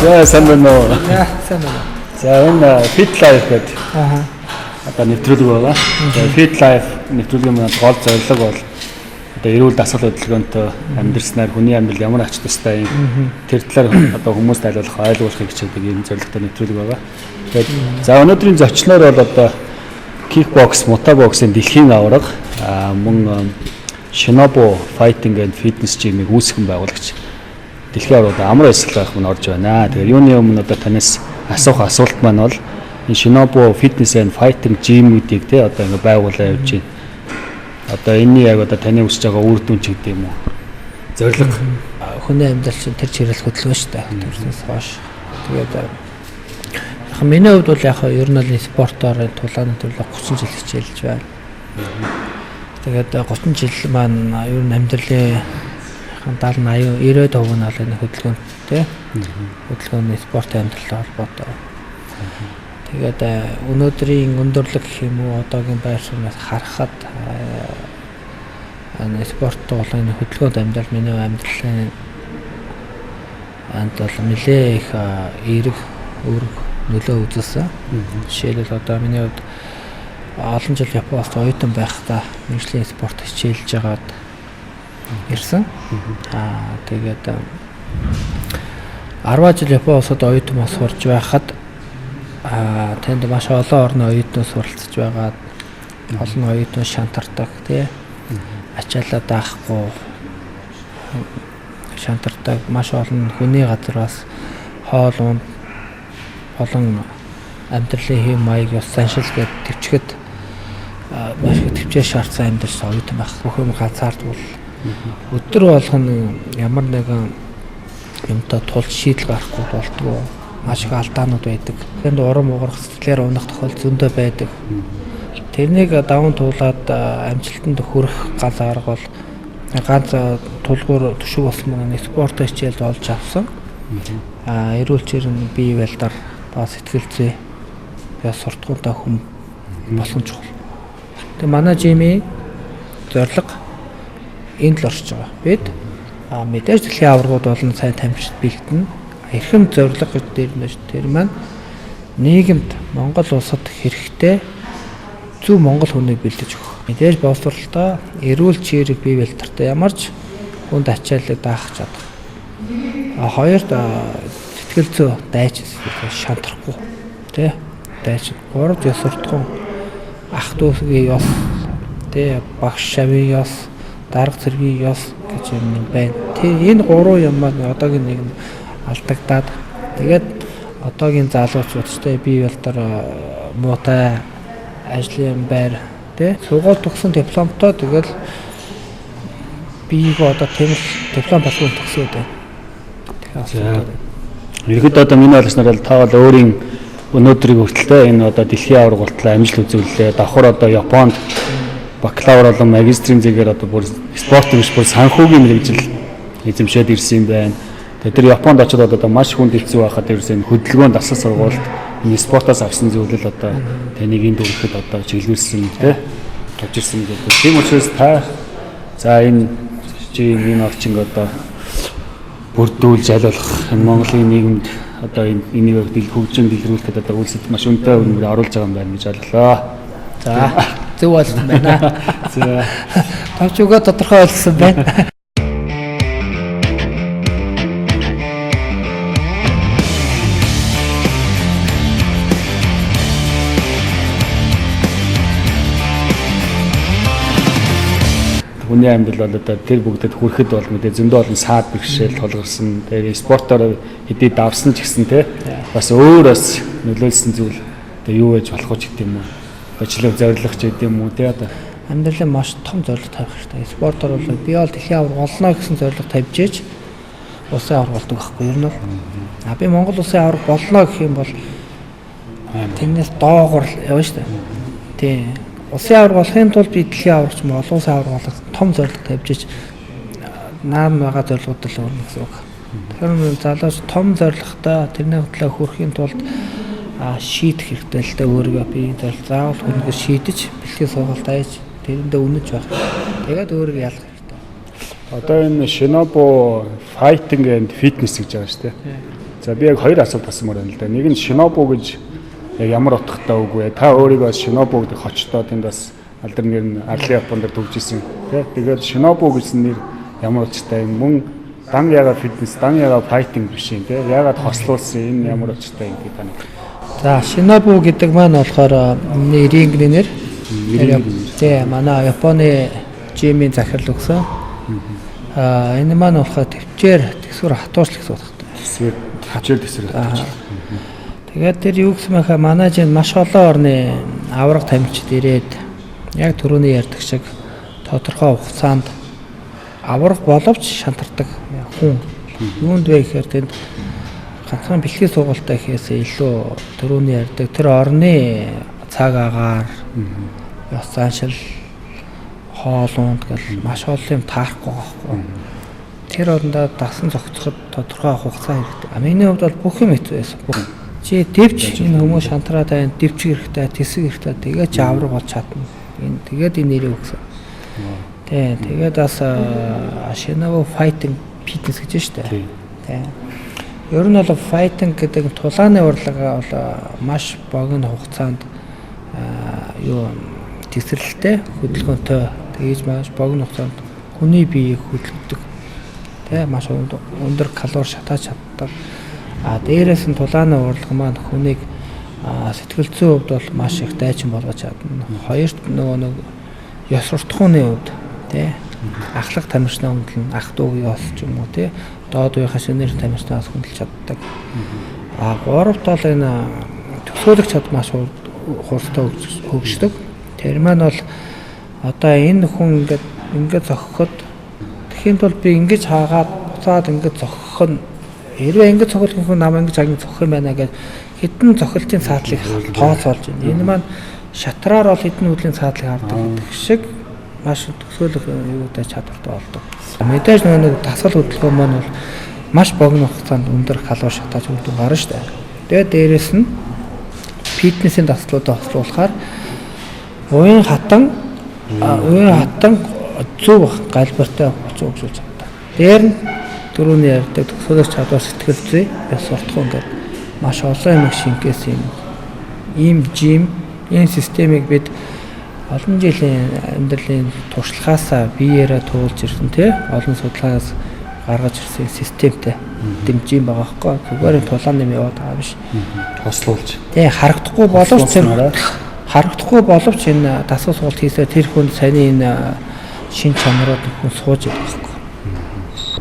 За сайн байна уу? Яа, сайн байна. За энэ Fit Life гэдэг. Одоо нэвтрүүлэг байгаа. Fit Life нэвтрүүлгийн маань гол зорилго бол одоо эрүүл дасгал хөдөлгөөнтэй амьдрснаар хүний амьдрал ямар ач тустай юм тэр талаар одоо хүмүүст айлуулах ойлгуулахыг хичээдэг ийм зорилготой нэвтрүүлэг байгаа. Тэгээд за өнөөдрийн зочноор бол одоо kickbox, motoboxын дэлхийн аварга мөн Shinobu Fighting and Fitness Gym-ийг үүсгэн байгуулагч дэлхийн аварга амар эсэл байх мань орж байна. Тэгээд юуны өмнө одоо танаас асуух асуулт маань бол энэ Shinobu Fitness and Fighting Gym-үүдийг те одоо ингэ байгуулаа явж байна. Одоо энэний яг одоо таны үсэж байгаа үр дүн ч гэдэг юм уу? Зорилго хүний амьдрал чинь тэр чиглэл хөдөлгөөн шүү дээ. Тэрнээс хойш. Тэгээд яг миний хувьд бол яг ер нь л спортоор тулааны төлөө 30 жил хичээлж байна. Тэгээд 30 жил маань ер нь амьдралын 70 80 90% нь бол энэ хөдөлгөөн тий. Хөдөлгөөний спортын амьдралтай холбоотой. Тэгээд өнөөдрийн өндөрлөг гэх юм уу одоогийн байр сууриас харахад спорт тоглоомын хөдөлгөөнд амьдрал миний амьдралын бол нэлээ их эерэг үүрэг нөлөө үзүүлсэн. Жишээлбэл одоо миний хувьд олон жил Японд оюутан байхдаа мэргэжлийн спорт хичээлж байгаад ирсэн. Тэгээд 10 жил Японд оюутан бас сурж байхад тэнд маш олон орны оюутнууд суралцж байгаад олон оюутнууд шантардаг тий ачаалаа даахгүй шантардаг маш олон хүний газраас хоол унд олон амьдралын хэм маяг ёс заншил гээд төвчгöd маш их төвчөө шаардсан амьдрал оюутан байх бүх юм ганцаардвал өдөр болгоно ямар нэгэн юмтай тул шийдэл гарахгүй болдгоо маш их алдаанууд байдаг. Тэнд урам угарах сэтгэлээр унах тохиолдол зөндөө байдаг. Тэрнийг даван туулаад амжилтанд хүрэх ганц арга бол ганц тулгуур төшөг болсон манай спорт хичээлд олж авсан. Эрүүл чирэн бие байлдар ба сэтгэл зүй яа суртахуунтай хүм болсон чухал. Тэгээ манай жимийн зорилго энд л орж байгаа. Бид мэдээж дэлхийн аваргууд болон сайн тамирчид бэлдэнэ. Эрхэм зорилго гэж дээр нь тэр маань нийгэмд Монгол улсад хэрэгтэй зөв монгол хүнийг бэлдэж өгөх. Мэдээж боловсролтой эрүүл чирэг бие бэлтэртэй ямарч хүнд ачаалал даах чадах. Хоёрт сэтгэл зүй дайч шантрахгүй тий дайч гурав ёс суртахуун ах дүүсгийн ёс тий багш шавийн ёс дарга цэргийн ёс гэж юм байна. Энэ гурван юм маань одоогийн нийгэм алдагдаад тэгээд одоогийн залуучуудтай бие болдоор муутай ажлын байр тий сургууль төгсөн дипломтой тэгэл биеийг одоо тийм диплом болон төгсөөд байна. Ерхэд одоо миний ойлсноор та бол өөрийн өнөөдрийг хүртэл энэ одоо дэлхийн аварга болтлоо амжилт үзүүллээ. Давхар одоо Японд бакалавр болон магистрийн зэрэгээр одоо бүр спорт биш бүр санхүүгийн мэргэжил эзэмшээд ирсэн юм байна. Тэр Японд очиод одоо маш хүнд хэцүү байхад ерөөсөө хөдөлгөөн дасгал сургуульд энэ спортоос авсан зөвлөл одоо таныг энд хүрэхэд одоо чиглүүлсэн тий товж ирсэн гэдэг. Тийм учраас та за энэ энэ орчинг одоо бүрдүүлж алуулах энэ Монголын нийгэмд одоо энийг хөгжин дэлгэрүүлэхэд одоо үйлсэд маш өнтэй үнээр оруулж байгаа юм байна гэж ойлголоо. За зөв болсон байна. За товч өгөө тодорхой болсон байна. Хүний амьдрал бол одоо тэр бүгдэд хүрэхэд бол мэдээ зөндөө олон саад бэрхшээл тулгарсан. Тэгээ спортоор хэдий давсан ч гэсэн те бас өөр бас нөлөөлсөн зүйл одоо юу байж болох ч гэдэг юм уу. Ажлын зорилго ч гэдэг юм уу те одоо амьдралын маш том зорилго тавих хэрэгтэй. Спортоор бол би бол дэлхийн аварга олно гэсэн зорилго тавьж ээж улсын аварга болдог байхгүй юу? Ер нь бол би Монгол улсын аварга болно гэх юм бол тэрнээс доогуур явна шүү дээ. Тий. Улсын аварга болохын тулд би дэлхийн аваргач мөн олон улсын аварга болох том зорилго тавьж иж наан байгаа зорилгууд л өрнө гэсэн үг. Тэгэхээр залууч том зорилготой тэрний хөтлөө хүрэхин тулд шийдэх хэрэгтэй л дээ өөрийгөө би зорилго заавал хүнээс шийдэж бэлтгэл сургалт айж тэрэндээ үнэж байх. Тэгээд өөрийгөө ялах хэрэгтэй. Одоо энэ Shinobu Fighting and Fitness гэж байгаа шүү дээ. За би яг хоёр асуулт асуумаар байна л да. Нэг нь Шинобу гэж яг ямар утгатай үг вэ? Та өөрийгөө Шинобу гэдэг хочтой тэнд бас алдар нэр нь Арлын Японд дээр төгжижсэн. Тэгээд Шинобу гэсэн нэр ямар учиртай юм? Мөн дан яга фитнес, дан яга файтинг биш юм те. Ягаад хослуулсан энэ ямар учиртай юм гэдэг тань. За Шинобу гэдэг маань болохоор рингний нэр. Тэгээ манай Японы жимийн захирал өгсөн. Энэ маань болохоор төвчээр тэсвэр хатуучлах гэсэн үг. Тэсвэр хатуучлах. Тэгээд тэр юу гэсэн мэхэ манай жин маш олон орны авраг тамирчид ирээд яг түрүүний ярьдаг шиг тодорхой хугацаанд авраг боловч шантардаг хүн юунд вэ гэхээр тэнд ганцхан бэлтгэл сургалтаа ихээсээ илүү түрүүний ярьдаг тэр орны цаг агаар ёс заншил хоолунд гэл маш олон юм таарахгүй байхгүй. Тэр орондоо дасан зохицоход тодорхой хугацаа хэрэгтэй. Миний хувьд бол бүх юм хэцүү байсан. Чи дэвч энэ хүмүүс шантраад байна, дэвч хэрэгтэй, тэсэг хэрэгтэй. Тэгээд чи авраг болж чадна. Тэгээд энэ нэрийг өгсөн. Тэгээд бас Шинобу файтинг фитнес гэж байна шүү дээ. Ер нь бол файтинг гэдэг тулааны урлага бол маш богино хугацаанд тесрэлтэй, хөдөлгөөнтэй тэгж маш богино хугацаанд хүний биеийг хөдөлгөдөг. Маш өндөр калори шатааж чаддаг. Дээрээс нь тулааны урлага маань хүнийг сэтгэл зүйн хувьд бол маш их дайчин болгож чадна. Хоёрт нэг ёс суртахууны хувьд ахлах тамирчны хөндлөн ах дүү ёс ч юм уу доод үеийн шинээр тамирчнаас хөндлөж чаддаг. Гуравт бол энэ төсөөлөх чад маш хурдтай хөгждөг. Тэр маань бол одоо энэ хүн ингээд зохиход тэхийн тул би ингэж хаагаад буцаад ингэж зохих нь хэрвээ ингэж цохол хүн намаа ингэж хагийн зохих юм байна гэж хэдэн цохилтын цаадлыг тооцоолж байна. Энэ маань шатраар бол хэдэн үдлийн цаадлыг хардаг гэх шиг маш төсөөлөх юутай чадвартай болдог. Мэдээж нэг дасгал хөдөлгөөн маань бол маш богино хугацаанд өндөр калори шатааж өгдөг гарна шүү дээ. Тэгээд дээрэс нь фитнесийн дасгалуудаа хослуулахаар уян хатан зөв галбартай хугацаа өгүүлж чаддаг. Дээр нь түрүүний ярьдаг төсөөлөх чадвар сэтгэл зүй яс суртахуун гэдэг маш олон юм шингээсэн ийм жим энэ системийг бид олон жилийн амьдралын туршлагаасаа биеэрээ туулж ирсэн олон судалгаас гаргаж ирсэн системтэй дэмжин байгаа хгүй зүгээр тулаан нэм яваад байгаа биш хослуулж харагдахгүй боловч энэ дасгал суулт хийсээр тэр хүн саяны энэ шин чанарууд хүн сууж идэх байхгүй.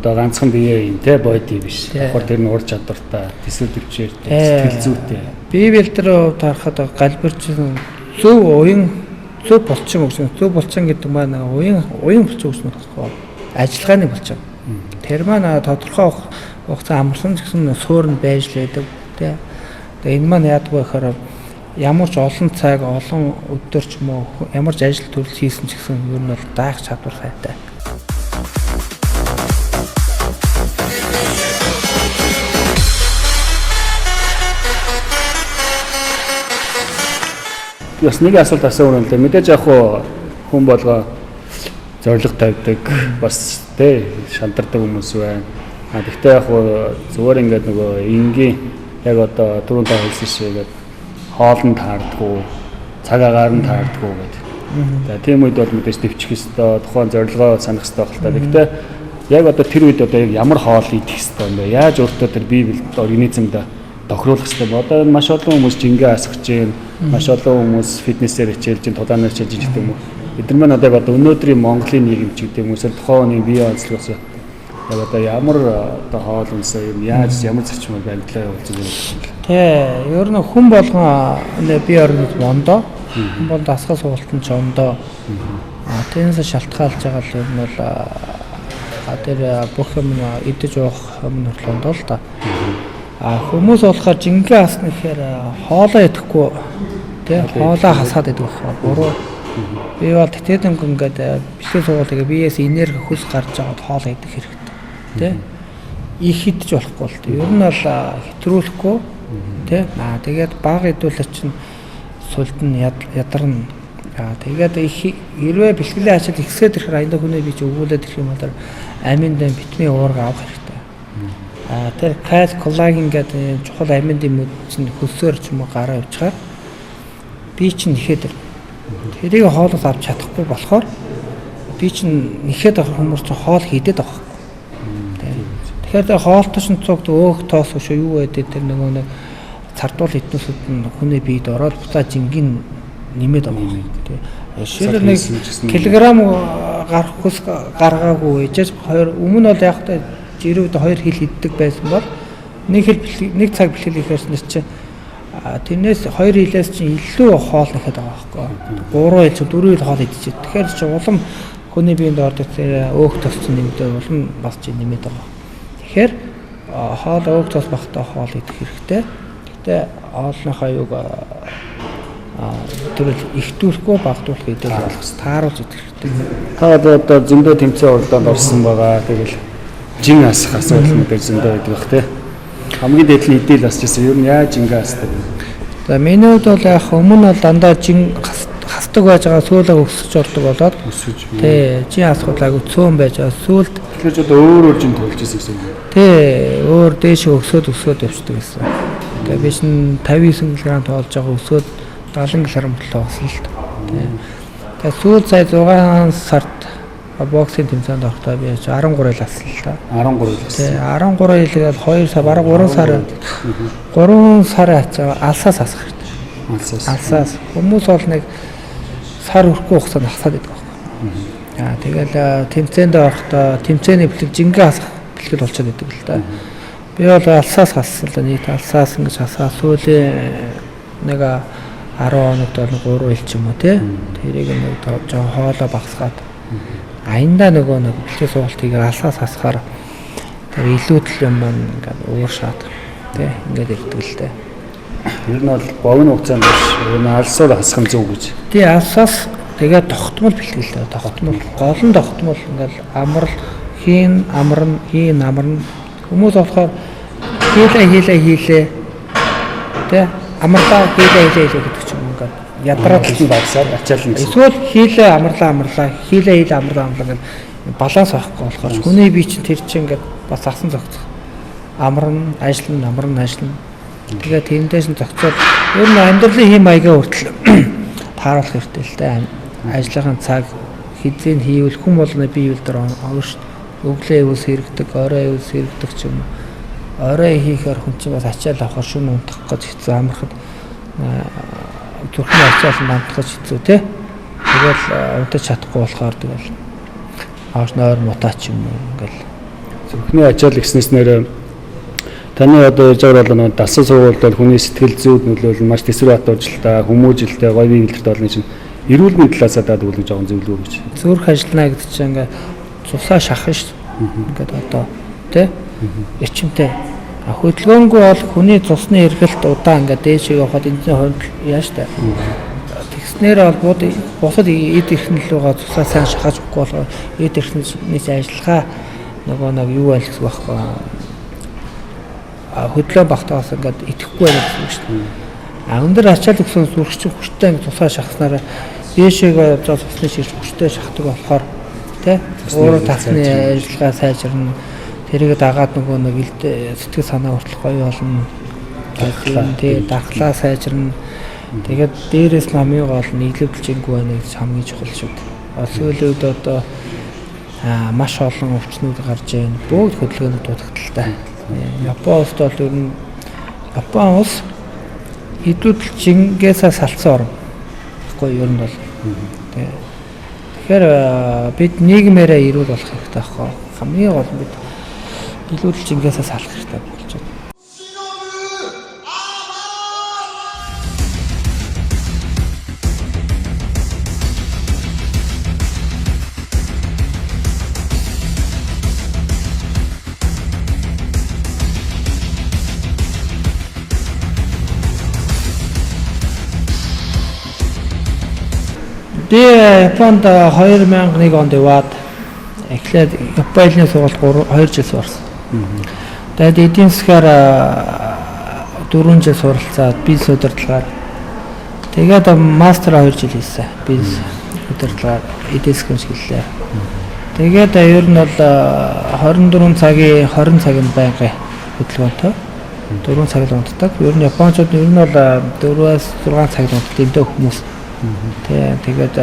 Одоо ганцхан бие юм боди биш. Тэгэхээр тэр нь ур чадвартай, тэсвэр төвчээр, сэтгэл зүйтэй. Бие бэлтрээ харахад галбирчин зөв булчин өгсөн. Зөв булчин гэдэг маань уян булчин өгсөн байхгүй. Ажиллагааны булчин. Тэр маань тодорхой хугацаа амарсан гэсэн суур нь байж лээдэг. Тэгээ энэ маань яадаг вэ гэхээр ямар ч олон цаг, олон өдөр ч юм уу ямар ч ажил төрөл хийсэн ч гэсэн ер нь бол даах чадвар сайтай. Бас нэг асуулт асуусан юм л да. Мэдээж яг хүн болгоо зориг тавьдаг, бас шантардаг хүмүүс байна. Гэхдээ яг зүгээр ингээд нөгөө энгийн яг одоо түрүүн та хэлсэн шиг хоолнд таардаггүй, цаг агаар нь таардаггүй гэдэг. За тийм үед бол мэдээж дэвчих ёстой, тухайн зорилгоо санах ёстой байна. Гэхдээ яг одоо тэр үед одоо ямар хоол идэх ёстой юм бэ? Яаж өөртөө тэр бие организмд тохируулах ёстой бэ? Одоо маш олон хүмүүс жингээ асгаж байна. Маш олон хүмүүс фитнесээр хичээлж байна, тулаанаар хичээлж байгаа юм уу? Эдгээр маань одоо өнөөдрийн Монголын нийгэм ч гэдэг юм уу, тухайн оны бие онцлогоос одоо ямар одоо хоол хүнсээ юм яаж ямар зарчмаар баримтлаа явуулж байгаа юм. Ер нь хүн болгон бие организм ондоо. Хүн бол дасгал суултан ч ондоо. Тэрнээс шалтгаалж байгаа л юм бол тэр бүх юм идэж уух юм ондоо л да. Хүмүүс болохоор жингээ асна гэхээр хоолоо идэхгүй хоолоо хасаад идэх байх. Буруу. Би бол тэтгэн ингээд бэлтгэл сургалтыг биеэс энерги хөлс гарч байгаад хоолоо идэх хэрэгтэй. Их идэж болохгүй л дээ. Ер нь бол хэтрүүлэхгүй тэгээд бага идүүлэх чинь сулд нь ядарна. Тэгээд хэрвээ бэлтгэлийн ачаал ихсээд ирэхээр аяндаа хүний бие ч өгүүлээд ирэх юм бол аминд витамин уурга авах хэрэгтэй. Тэр кал коллаген гэдэг чухал амин дэм чинь хөлсөөр ч юм уу гараа явчихаар би чинь нэхэд тэрийг хоолоос авч чадахгүй болохоор би чинь нэхэд авах хүмүүс чинь хоол хийдэд авах. Тэгэхээр хоолтой чинь цогт өөх тоос шүү юу гэдэг тэр нөгөө нэг цардуул хитнүүсүүд нь хүний биед ороод буцаа жингийн нэмээд байгаа. Жишээлбэл нэг килограмм гарахгүйс гаргаагүй ээжээс өмнө бол яг та жирүүд 2 хил иддэг байсан бол нэг цаг бэлтгэл ихэхэрснээр чи тэрнээс 2 хилээс чинь илүү хоол нэхэд байгаа байхгүй. 3 хил чи 4 хил хоол идчихэ. Тэгэхээр чи улам хүний биед ордог тэр өөх тос чинь нэмдээ улам бас чи нэмээд байгаа. Тэгэхээр хоол өөх тос багтаа хоол идэх хэрэгтэй. Гэтэ хоолныхаа юг тэр ихтүүлэхгүй багтуулах гэдэг болох тааруулж идэх хэрэгтэй. Та одоо зөндөө тэмцээн уралдаанд орсон байгаа. Тэгэл жин асах асуудал мэдээ зөндөө байдаг бах тий. Хамгийн дээд нь эдэл асч ирсэн. Ер нь яаж жингээ асдаг вэ? За миний хувьд бол яг өмнө бол дандаа жин хасдаг байж байгаа сүүлэг өсөж ордог болоод тий жин асахуул агай цөөн байж байгаа сүүлд тэгэхээр ч одоо өөр жин тулж ирсэн гэсэн үг. Тий өөр дээш өсөөд явчихдаг гэсэн. Тэгээ би чинь 59 кг тоолж байгаа өсөөд 70 кг болсон л та. Тэгээ сүүл сая 6 сард боксинг тэмцээнд орохдоо би 13 ил ассан л та. 13 ил ассан. Тий 13 илгээл 2 сар бараг 3 сар хацаа алсаас асах хэрэгтэй. Алсаас хүмүүс бол нэг сар өрөхгүй хугацаанд асаад байдаг байхгүй. Тэгэл тэмцээнд орохдоо тэмцээний бэлэг жингээ асах бэлгэл болчиход байдаг л та. Би бол алсаас ассан л нийт алсаас ингэж асаа сүүлийн нэг 10 хоногт бол 3 ил ч юм уу тий. Тэрийг нэг жоо хоолоо багсгаад аяндаа нөгөө нэг бэлтгэл суултыг алсаас асахаар тэр илүүдл юм маань ингээд ууршаад тий ингээд ирдэг л дээ. Ер нь бол богино хугацаанд биш ер нь алсаар асах нь зөв гэж. Тий алсаас тэгээд тогтмол бэлтгэлтэй тогтмол гол нь тогтмол ингээд амрал хийн амарна хүмүүс болохоор хийлээ тий амарлаа хийлээ гэдэг ч юм ингээд ядраад л багсаад ачаална гэсэн. Эсвэл хийлээ амарлаа хийлээ амарлаа гэдэг баланс авахгүй болохоор хүний бие чинь тэр чинь ингээд бас асан зогцох. Амарна ажиллана. Тэгээд тэрнээс нь зохицоод ер нь амьдралын хэм маягаа хүртэл тааруулах хэрэгтэй л дээ. Ажлынхаа цаг хэзээ хийвэл хүн болгоны бие дээр овно шүү дээ. Өглөө ивс хэрэгдэг, орой ивс хэрэгдэг ч юм. Орой хийхээр хүн чинь бас ачаал авахар шөнө унтах гэж хэцүү амархад зүрхний ачаал намтгаж хэцүү тий. Тэгэл унтаж чадахгүй болохоор тэгэл ааш нойр мутаа ч юм уу ингээл зүрхний ачаал гэснээс нэр таны одоо яаж байгаа бол дасан суугуулд бол хүний сэтгэл зүйд нөлөөлөл маш тэсвэр бат уржилтаа хүмүүжилтэй гоё бие билдэлтэй болно чинь эрүүл мэндийн талаас даад үлгэж байгаа зөвлөө гэж. Зүрх ажиллана гэдэг чинь ингээ цусаа шахах шүү. Ингээд одоо тий эрчимтэй хөдөлгөөнгүй бол хүний цусны эргэлт удаан ингээ дээшээ явахад энэний хувьд яаж та. Тэгснээр бол бусад эд эрхнэлүүгээ цусаа сайн шахаж өгөхгүй болохоор эд эрхнээс ажиллагаа нөгөө нэг юу байх гэсэн байхгүй. Хөдлөө багтаагаас ингээд итгэхгүй байх гэсэн үг шүү дээ. Өндөр ачаал өгсөн зүрхчин хүчтэй ингээд цусаа шахснараа дээшээ цусны ширх хүчтэй шахдаг болохоор тий өөрөө тасны ажиллагаа сайжирна. Тэрийг дагаад нөгөө нэг сэтгэл санаа хүртэл гоё болно. Тий дархлаа сайжирна. Тэгээд дээрээс нь хамгийн гол нь нийлүүлжингүй байна гэж хамгийн чухал шүү дээ. Сүүлийн үед одоо маш олон өвчнүүд гарч байна. Бүгд хөдөлгөөнд дутагдaltaй. Япон улсд бол ер нь Япон улс хэдүүлж жингээс салцсан орн. Тэгэхгүй ер нь бол. Тэгэхээр бид нийгмээрээ эрүүл болох хэрэгтэй байхгүй. Хамгийн гол нь бид илүүдл жингээс салах хэрэгтэй болж байна. Би Японд 2001 онд яваад эхлээд Японы сургууль 2 жил сурсан. Тэгээд эдийн засгаар 4 жил суралцаад бизнес удирдлагаар тэгээд мастер 2 жил хийсэн. Бизнес удирдлагаар эдийн засгийн чиглэлээр. Тэгээд ер нь бол 24 цагийн 20 цагийн байнгын хөдөлгөөнтэй 4 цаг л унтдаг. Ер нь Японочууд ер нь бол 4-6 цаг л унтдаг эвдээ хүмүүс. Тэгээд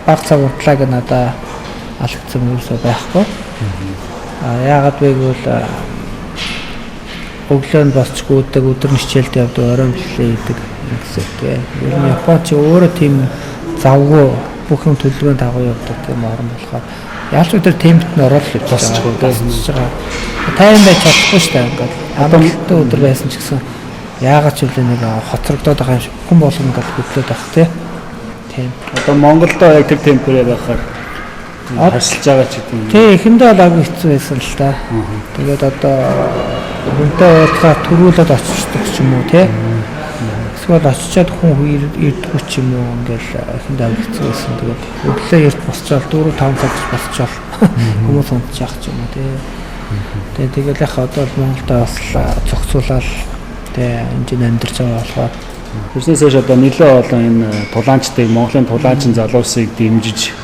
баг цаг унтлаа гэж надад алгацсан юмсоо байхгүй. Яагаад вэ гэвэл өглөө нь босчгүй өдөр нь хичээлд явдаг, оройн бэлээ идэг гэсэн тийм. Ер нь Японч өөрөө тийм завгүй бүхэн төлөвлөгөөнд дагуу явдаг тийм орн болохоор ялч өдөр темпт нь ороод л босчгүй байгаа. Тайван байж чадахгүй шүү дээ. Ингээд амралттай өдөр байсан ч гэсэн яагаад ч үлээ нэг хоцрогдоод байгаа юм шиг хүн болгоно ингээд хөдлөөд байх тийм. Одоо Монголдо яг тэр темперээр байхаар харьцуулж байгаа ч гэдэг юм. Тий, эхэндээ бол агай хэцүү байсан л та. Тэгээд одоо хүнтэй уулзгаар төрүүлээд очичдаг ч юм уу тий. Эсвэл очичоод хүн ирдэггүй ч юм уу ингээл эхэндээ агай хэцүү байсан. Тэгээд өглөө эрт босчоод 4-5 цаг босчоод хүмүүс унтчих ч юм уу тий. Тэгээд яг одоо Монголд бас зохицуулаад тий энэ амьдарч байгаа болохоор Тэрнээс хойш одоо нэлээд олон энэ тулаанчдыг Монголын тулаанчин залуусыг дэмжиж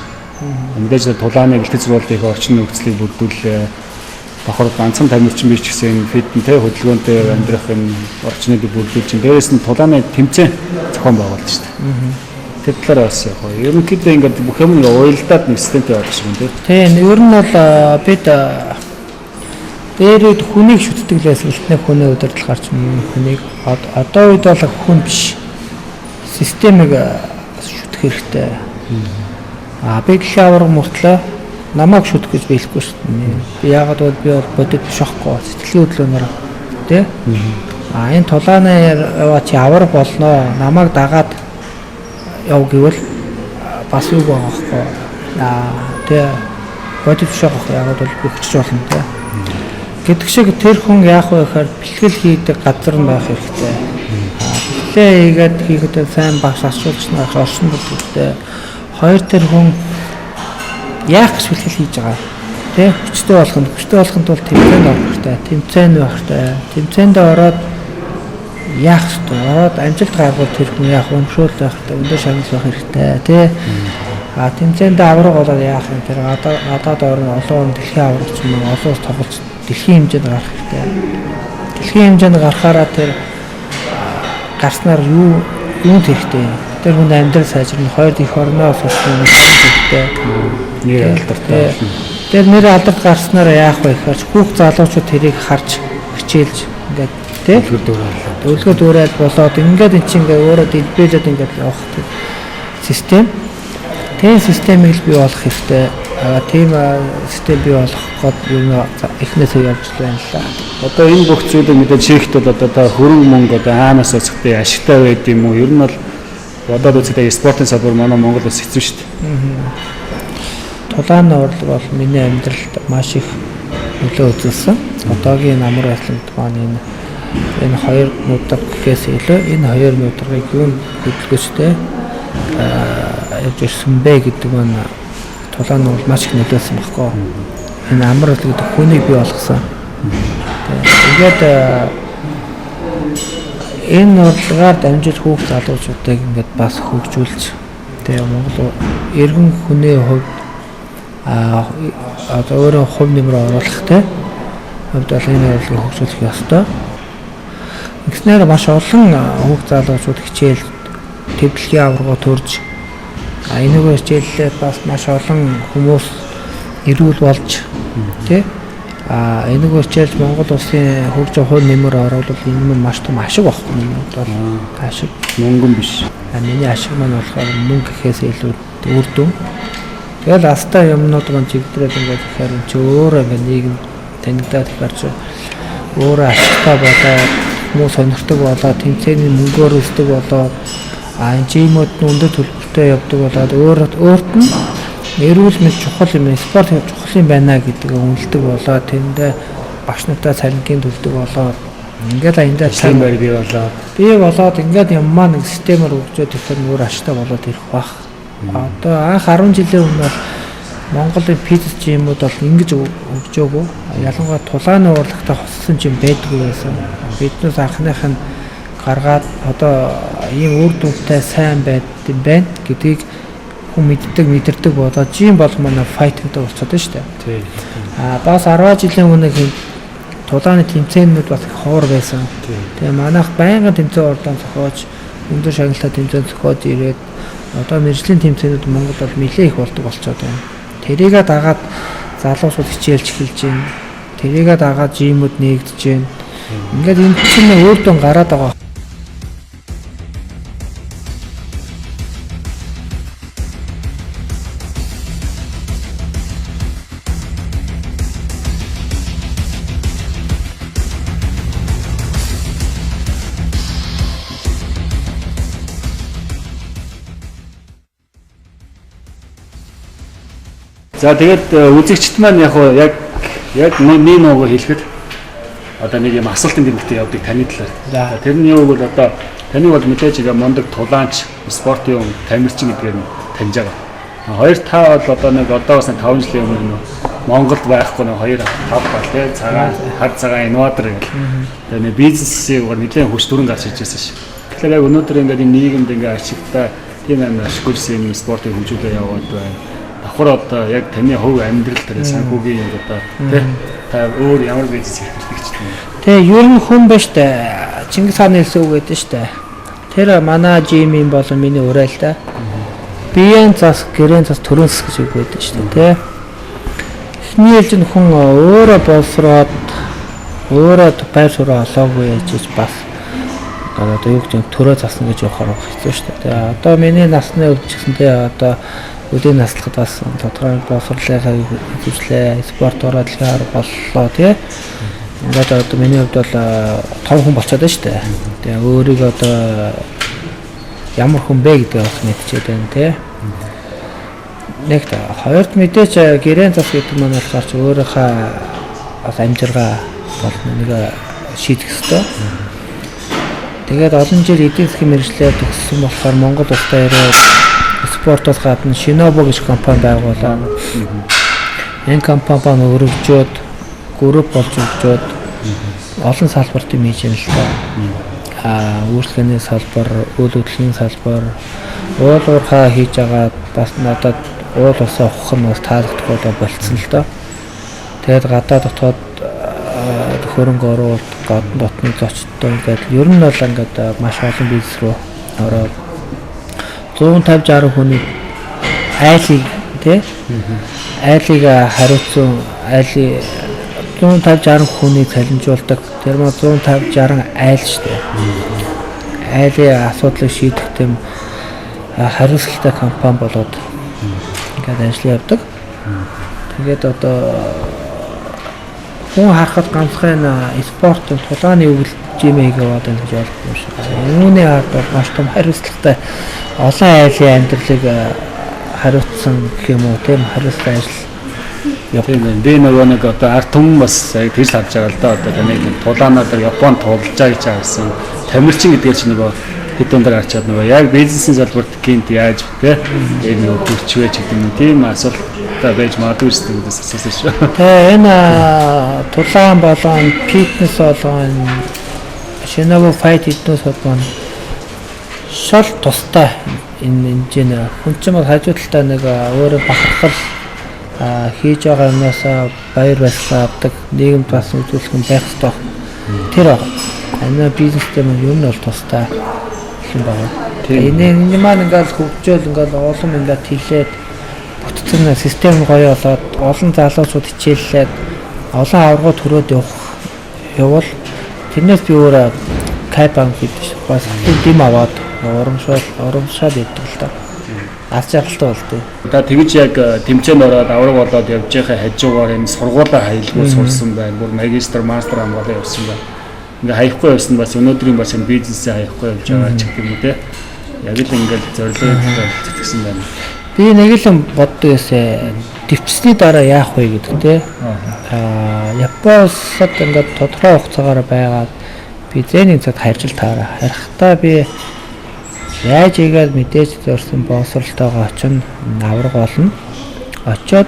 мэдээж тулааны бэлтгэц болд их орчин нөхцөлийг бүрдүүлээ. Давхар ганцхан тамирчин биш гэсэн фитэн тэ хөдөлгөөнтэй амьдрах энэ орчныг бүрдүүлж чинь дээрээс нь тулааны тэмцээн зохион байгуулж шүү дээ. Тэр талаар бас яг ерөнхийдөө ингээд бүх юм ингээ уялдаад нэг системтэй болж байгаа юм тийм. Тийм ер нь бол бид дээрээ хүнийг шүтдэг лээс гэлтний хүний удирдал гарч хүнийг одоо үед бол хүн биш системийг шүтэх хэрэгтэй. Би дэлхийн аварга мөртлөө намайг шүтэх гэж биелэхгүй шүү дээ. Би яагаад бол би бол бодит биш байхгүй сэтгэлийн хөдөлгөөнөөр тий. Энэ тулааны яваа чи аварга болноо намайг дагаад яв гэвэл бас юу байгаа байхгүй. Тий бодит биш байхгүй яагаад бол би хүчж болно тий. Гэдэг шиг тэр хүн яах вэ гэхээр бэлтгэл хийдэг газар нь байх хэрэгтэй. Бэлтгэлээ хийгээд хийхдээ сайн багш асуулж нөх орчин бүрдээ хоёр тэр хүн яах гэж бэлтгэл хийж байгаа. Тэ хүчтэй болохын тулд тэмцээнд орох хэрэгтэй. Тэмцээнд байх хэрэгтэй. Тэмцээнд ороод яах вэ? Ороод амжилт гаргуул тэр хүн яах өмшөөл байх хэрэгтэй. Өндөө шагнал байх хэрэгтэй. Тэ тэмцээнд авраг болоод яах юм тэр гадаад орн олон дэлхийн аврагч юм олон улс тоглож дэлхийн хэмжээнд гарах хэрэгтэй. Дэлхийн хэмжээнд гарахаараа тэр гарснаар юу хэрэгтэй. Тэр хүн амьдрал сайжрна, хоёр их орноо сурсан хэрэгтэй. Нэр алдартай. Тэр нэр алдарт гарснаар яах вэ гэхээр хүүхд залуучууд тэрийг харж хичээлж ингээд тий төлгөө дүүрээд болоод ингээд эн чинь ингээд өөрөө дэлбэлээд ингээд явах систем. Тэр системийг л бий болох хэрэгтэй. Тийм систем бий болох гээд юу эхнээсээ явж байна л. Одоо энэ бүх зүйлийг мэдээж хийхэд бол одоо хөрөнгө мөнгө одоо хаанаас өсөхтэй ашигтай байд юм уу? Ер нь бол бодоод үзэхдээ спортын салбар манай Монгол бас хэцүү шүү дээ. Тулааны урлаг бол миний амьдралд маш их нөлөө үзүүлсэн. Одоогийн амар байдланд маань энэ хоёр нутаг гэхээс илүү энэ хоёр нутгийг юу хөдөлгөөстэй явж ирсэн бэ гэдэг нь тулааны бол маш их нөлөөсөн баггүй. Энэ амар байдлыг хүнийг бий болгосон. Тэгээд энэ урлагаар дамжиж хүүхд залуучуудыг ингээд бас хөгжүүлж тэгээ Монгол иргэн хүний хувьд өөрөө хувь нэмрээ оруулахтай хувьд бол энэ урлагийг хөгжүүлэх ёстой. Ингэснээр маш олон хүүхд залуучууд хичээл төвлөхийн аварга төрж энэгээр хичээллээ бас маш олон хүмүүс ирүүл болж тий энэгээр хичээлж Монгол улсын хөгжим хувь нэмэр оруулах энэ нь маш том ашиг багхгүй юм бол ашиг мөнгөн биш. Миний ашиг маань болохоор мөнгө гэхээс илүү үр дүн. Тэгэл астай юмнууд маань чигдрээд ингээд ихээр чи өөрөө ингээд нийгэм танигдаад гарч өөрөө ашигтай болоод хүмүүс сонирхдаг болоод тэмцээний мөнгөөр өсдөг болоод энэ чимүүд өндөр төлбөртэй явдаг болоод өөрт нь эрүүл мэнд чухал юм, спорт чухал юм байна гэдгийг үнэлдэг болоод тэндээ багш нартаа цалингийн төлдөг болоод ингээд аяндаа сайн байр бий болоод ингээд юм маань нэг системээр хөгжөөд ихээр нөр ашигтай болоод ирэх бах. Одоо анх 10 жилийн өмнө бол Монголын физик чимүүд бол ингэж хөгжөөгүй. Ялангуяа тулааны урлагтай хоссон чим байдгүй байсан. Биднээс анхных нь гаргаад одоо ийм үр дүнтэй сайн байд юм байна гэдгийг хүн мэдэрдэг болоод жим бол манай файтинтай болчиход байна шүү дээ. Бас 10 жилийн өмнө тулааны тэмцээнүүд бас их ховор байсан. Тэгээ манайх байнгын тэмцээн уралдаан зохиож, өндөр шагналтай тэмцээн зохиож ирээд одоо мэржлийн тэмцээнүүд Монголд бол нэлээд их болдог болчиход байна. Тэрийгээ дагаад залуусууд хичээлж эхэлж байна. Тэрийгээ дагаад жимүүд нээгдэж байна. Ингээд энэ чинь өөр дүн гараад байгаа. За тэгээд үзэгчд маань яг нэг нуугаар хэлэхэд одоо нэг юм асуултын тэмдэгтээ явдаг таны талаар. За тэрний юу бол одоо таны бол мэдээж яг мондөг тулаанч, спортын хүн, тамирчин гэдгээр нь таньж байгаа. Хоёр та бол одоо нэг одоо бас 5 жилийн өмнө Монголд байхгүй нэг 2 5 бол тий цагаан хар цагаан инноватор гэх. Тэгээд нэг бизнесийг нэлээд хөш дүрэн гарч иж байсан ш. Тэгэхээр яг өнөөдөр ингээд энэ нийгэмд ингээд ашигтай тийм амар ашиггүйсэн юм спортыг хөгжүүлээ яваад байна. Давхар одоо яг таны хувь амьдрал дээр санхүүгийн юм одоо тий та өөр ямар бизнес хийх гэж байна. Тэгээ ер нь хүн ба штэ Чингис хааны хэлсэн үг гэдэг штэ. Тэр манай жимийн болон миний урай л да. Биеийн цас, гэрийн цас, төрөнс гэж үг байдаг штэ тий. Эхний ээлжинд хүн өөрөө боловсроод өөрөө байр суурь олоогүй яж бас одоо юу гэж төрөө засна гэж явахаар хэцүү штэ. Тэгээ одоо миний насны үед ч гэсэнтэй одоо үдийн наслахад бас тодорхой боловсруулалтаа хийжлээ, спорт ороод л боллоо тий. Ингээд одоо миний хувьд бол том хүн болчиход байна шүү дээ. Тэгээ өөрийгөө одоо ямар хүн бэ гэдгийг бас мэдчихэд байна тий. Нэгт хоёрт мэдээч гэрэн зас гэдэг маань болохоор ч өөрийнхөө бас амжиргаа бол нэг шийдэх ёстой. Тэгээд олон жил эдийн засгийн мэргэжлээр төгссөн болохоор Монгол улстай ирээд спортоос гадна Shinobu гэж компани байгуулаад энэ компани өргөжөөд групп болж өгчөөд олон салбарт юм хийж байна л да. Үйлчлэгээний салбар, үйл хөдлөлийн салбар, уул уурхай хийж байгаа бас надад уул усаа ухах нь бас таалагдахгүй болцсон л да. Тэгээд гадаа дотоод хөрөнгө оруулалт, гадна дотны зочдтой ингээд ер нь бол ингээд маш олон бизнес рүү ороод 150-60 хүний айлыг тий айлыг хариуцсан айлыг 150-60 хүний цалинжуулдаг тэр маа 150-60 айл штэ айлын асуудлыг шийдэх тийм хариуцлагатай компани болоод ингээд ажил явдаг. Тэгээд одоо хүн харахад ганцхан спортын тулааны өвлжимээ яваад байна гэж ойлгох юм шиг. Үүний ард бол маш том хариуцлагатай олон айлын амьдралыг хариуцсан гэх юм уу тийм хариуцлага ажил явдаг. Би нэг одоо ард түмэн бас яг тийш харж байгаа л да. Одоо таны тулаанаар Японд тулж байгаа гэж харсан. Тамирчин гэдгээр чинь нөгөө хэд өндөр арчаад нөгөө яг бизнесийн салбарт гинт яаж те энэ нөгөө төрчвэж гэдэг юм тийм асуултаа байж магадгүй шүү дээ асуусан шүү. Тэгээ энэ тулаан болон фитнес болон Shinobu Fight Fitness болон шал тустай энэ хэмжээ хүн ч юм уу хажуудалтай нэг өөрөө бахархал хийж байгаа юмнаас баяр баясгалан авдаг нийгэмд бас үзүүлэх юм байх ёстой. Тэр энэ бизнестэй маань юу нь бол тустай юм байна. Энэ маань ингээл хөгжөөл ингээл олон ингээд хилээд бүтцэн систем гоё болоод олон залуучууд хичээллээд олон аварга төрөөд явал тэрнээс би өөрөө кайпан гэдэг бас дэм аваад урамшаад яддаг л та. Алж яралтай болтой. Одоо тэгж яг тэмцээнд ороод авраг болоод явж байгаа хажуугаар энэ сургуулаа хаялгүй сурсан байна. Бүр магистр, мастер хамгаалаа явсан байна. Ингээ хаяхгүй явсан бас өнөөдрийн бас энэ бизнесээ хаяхгүй явж байгаа ч гэх юм уу те. Яг л ингээл зорилгоо зүтгэсэн байна. Би нэг л боддог юмсаа төвчсний дараа яах вэ гэдэг те. Японосд ингээд тодорхой хугацаагаар байгаад би зэний цад харьжил таараа. Харихтаа би яаж игээд мэдээж зорьсон боловсролтойгоо очино авраг болно. Очоод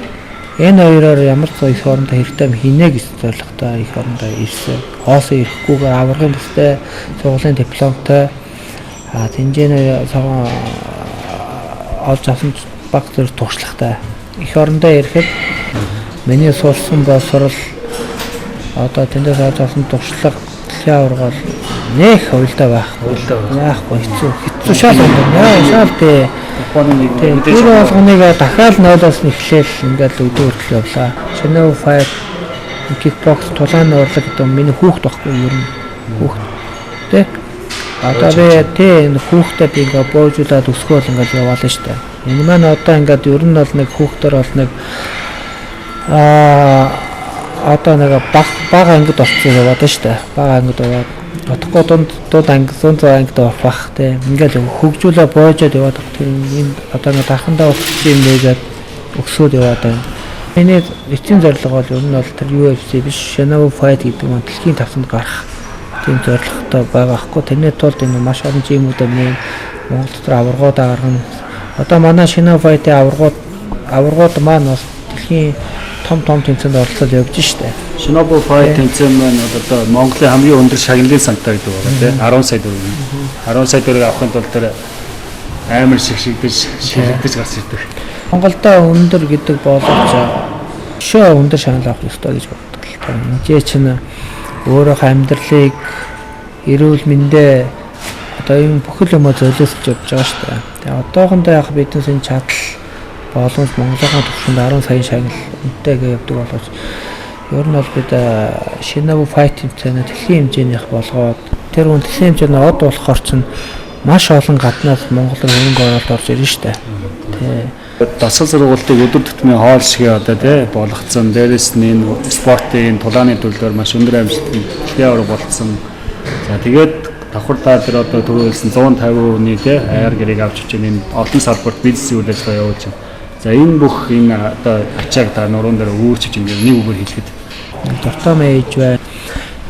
энэ хоёроор ямар ч их хоорондоо хэрэгтэй хийнэ гэж зорилготой их хоорондоо ирсэн. Хоосоо ирэхгүйгээр аврагын төстэй сургуулийн дипломтой тэнцэнэ цагаан олж авсан баг зэрэг туршлагатай их хоорондоо ирэхэд миний сурсан боловсрол одоо тэндээс олж авсан туршлага дэлхийн аварга нэх уйлдаа байхгүй хэцүү шал шал тий. Тэр болгоныг дахиад 0-оос эхлээл ингээд өдөр хүртэл явлаа. Шинэ файт кикбокс тулааны урлаг гэдэг миний хүүхд байхгүй юу юм. Хүүхд тий. Одоо би тий хүүхдээ би ингээд боожуулаад өсгөөл ингээд яваалаа штэ. Энэ маань одоо ингээд ер нь бол нэг хүүхдэр бол нэг одоо нэг бага ангид орцсон яваад штэ. Бага ангид яваад бодохгүй дунд анги 100 ангид орох бах тий. Ингээд хөгжүүлээ боожоод яваад тэр энэ одоо нэг дахандаа болчих юм байгаад өсгөөд яваад байна. Миний эцсийн зорилго бол ер нь бол тэр UFC биш Shinobu Fight гэдэг нь дэлхийн тавцанд гарах тийм зорилготой байгаа хгүй. Тэрний тулд энэ маш олон жимүүдээр Монгол дотор аваргуудаа гаргана. Одоо манай Shinobu Fight-ийн аваргууд маань бас дэлхийн том тэмцээнд оролцоод явж штэ. Shinobu Fight тэмцээн маань одоо Монголын хамгийн өндөр шагналын сантай гэдэг байгаа тийм 10 сая төгрөг. 10 сая төгрөг авахын тулд тэр амар шилэгдэж гарч ирдэг. Монголда өндөр гэдэг боловч шоо өндөр шагнал авах ёстой гэж боддог л та. Энд чинь өөрөөх амьдралыг эрүүл мэндэ одоо юм бүхэл юмаа золиосч явж байгаа шүү дээ. Тэгээ одоохондоо яг биднес энэ чадал боломж Монголын төвшөнд 10 сая шагнал үнэтэйгээ явдаг боловч ер нь бол бид Shinobu Fight тэмцээнэ дэлхийн хэмжээнийх болгоод тэр хүн дэлхийн хэмжээний од болохоор чинь маш олон гаднаас Монгол руу хөрөнгө оруулалт орж ирнэ шүү дээ. Тий. Дасгал сургалтыг өдөр тутмын хоол шигээ одоо тий болгоцсон. Дээрээс нь энэ спортын тулааны төрлөөр маш өндөр амжилттай дэлхийн аварга болцсон. За тэгээд давхарлаа тэр одоо төрүүлсэн 150%-ний тий аяар гэрээг авч ичэн энэ олон салбарт бизнесийн үйл ажиллагаа явуулж байна. За энэ бүх энэ одоо ачааг та нуруунд дээр өөрчилж ингээд нэг үгээр хэлэхэд дуртай мэж бай.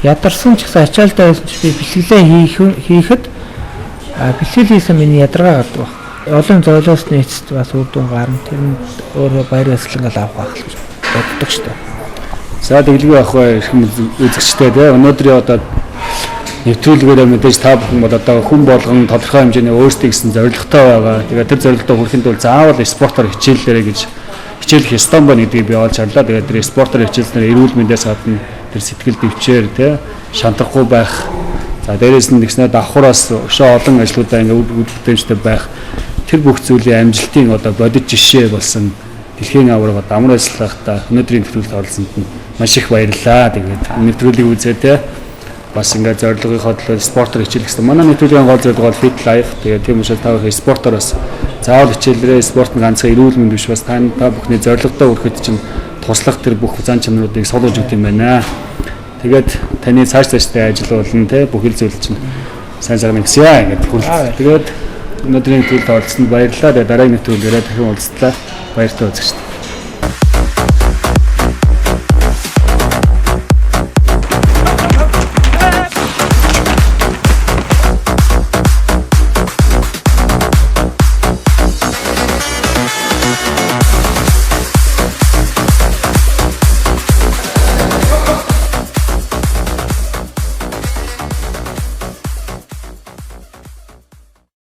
Ядарсан ч гэсэн ачаалтай байсан ч би бэлгэлээ хийхэд бэлгэл хийсэн миний ядаргаа гадаг. Олон золиосны эцэст бас үр дүн гарна. Тэр нь өөрөө баяр баясгалан авах байх гэж боддог шүү дээ. За тэглэгээ авах эрхэм үзэгчтэй тий өнөөдрийн одоо нэвтрүүлгээр мэдээж та бүхэн бол одоо хүн болгон тодорхой хэмжээний өөрсдөө гэсэн зорилготой байгаа. Тэгээд тэр зорилгоо хүрэхэд бол заавал спортоор хичээллээрэй гэж хичээлэх ёстой байна гэдгийг би олж харлаа. Тэгээд тэр спортоор хичээлснээр эрүүл мэндээс гадна тэр сэтгэл дэвчээр тий шантахгүй байх. За дээрээс нь нэгснээр давхраас өшөө олон ажлуудаа ингээд үйл бүтээмжтэй байх. Тэр бүх зүйлийн амжилтын одоо бодит жишээ болсон дэлхийн аварга амар ажиллахтаа өнөөдрийн нэвтрүүлэгт оролцсонд нь маш их баярлалаа. Тэгээд нэвтрүүлгийг үзээ те бас ингээд зорилгынхоо төлөө спортоор хичээлэх гэсэн. Манай нэвтрүүлгийн гол зорилго бол fit life. Тэгээд тийм учраас та бүхэн спортоор бас заавал хичээлрээ. Спорт нь ганцхан эрүүл мэнд биш бас та бүхний зорилготой хүрэхэд чинь туслах тэр бүх зан чанаруудыг солиулж өгд юм байна. Тэгээд таны цаашдаа ажил болно те бүхэл зүйл чинь сайн сайхан гисья ингээд хүрэлцээ. Тэгээд өнөөдрийн нэвтрүүлэгт оролцсонд баярлалаа. Дараагийн нэвтрүүлгээрээ дахин уулзлаа. Баяртай үзэгч.